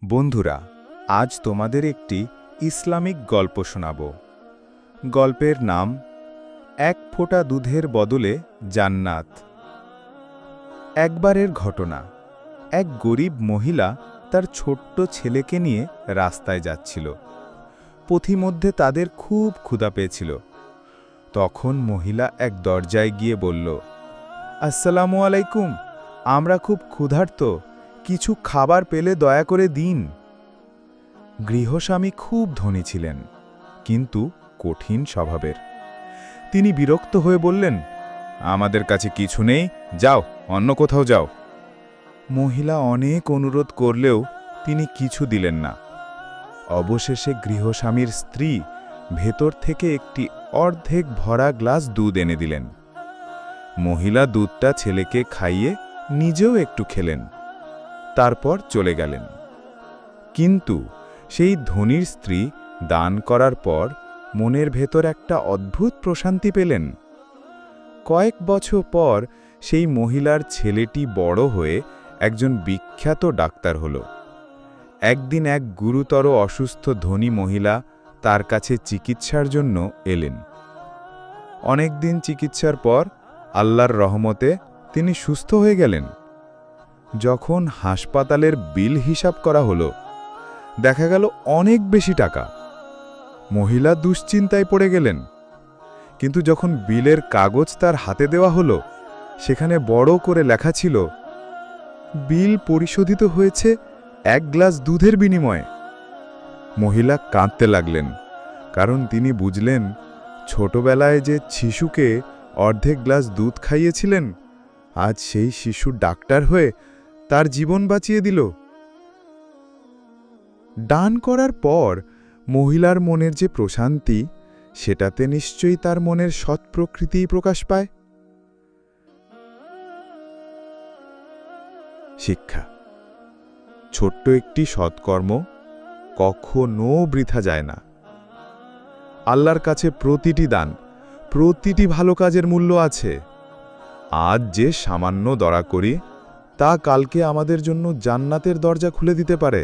বন্ধুরা, আজ তোমাদের একটি ইসলামিক গল্প শোনাব। গল্পের নাম এক ফোঁটা দুধের বদলে জান্নাত। একবারের ঘটনা, এক গরিব মহিলা তার ছোট্ট ছেলেকে নিয়ে রাস্তায় যাচ্ছিল। পথিমধ্যে তাদের খুব ক্ষুধা পেয়েছিল। তখন মহিলা এক দরজায় গিয়ে বলল, আসসালামু আলাইকুম, আমরা খুব ক্ষুধার্ত, কিছু খাবার পেলে দয়া করে দিন। গৃহস্বামী খুব ধনী ছিলেন, কিন্তু কঠিন স্বভাবের। তিনি বিরক্ত হয়ে বললেন, আমাদের কাছে কিছু নেই, যাও, অন্য কোথাও যাও। মহিলা অনেক অনুরোধ করলেও তিনি কিছু দিলেন না। অবশেষে গৃহস্বামীর স্ত্রী ভেতর থেকে একটি অর্ধেক ভরা গ্লাস দুধ এনে দিলেন। মহিলা দুধটা ছেলেকে খাইয়ে নিজেও একটু খেলেন, তারপর চলে গেলেন। কিন্তু সেই ধনীর স্ত্রী দান করার পর মনের ভেতর একটা অদ্ভুত প্রশান্তি পেলেন। কয়েক বছর পর সেই মহিলার ছেলেটি বড় হয়ে একজন বিখ্যাত ডাক্তার হল। একদিন এক গুরুতর অসুস্থ ধনী মহিলা তার কাছে চিকিৎসার জন্য এলেন। অনেকদিন চিকিৎসার পর আল্লাহর রহমতে তিনি সুস্থ হয়ে গেলেন। যখন হাসপাতালের বিল হিসাব করা হলো, দেখা গেল অনেক বেশি টাকা। মহিলা দুশ্চিন্তায় পড়ে গেলেন। কিন্তু যখন বিলের কাগজ তার হাতে দেওয়া হলো, সেখানে বড় করে লেখা ছিল, বিল পরিশোধিত হয়েছে এক গ্লাস দুধের বিনিময়ে। মহিলা কাঁদতে লাগলেন, কারণ তিনি বুঝলেন ছোটবেলায় যে শিশুকে অর্ধেক গ্লাস দুধ খাইয়েছিলেন, আজ সেই শিশু ডাক্তার হয়ে তার জীবন বাঁচিয়ে দিল। দান করার পর মহিলার মনের যে প্রশান্তি, সেটাতে নিশ্চয়ই তার মনের সৎ প্রকৃতিই প্রকাশ পায়। শিক্ষা: ছোট্ট একটি সৎকর্ম কখনো বৃথা যায় না। আল্লাহর কাছে প্রতিটি দান, প্রতিটি ভালো কাজের মূল্য আছে। আজ যে সামান্য দয়া করি, তা কালকে আমাদের জন্য জান্নাতের দরজা খুলে দিতে পারে।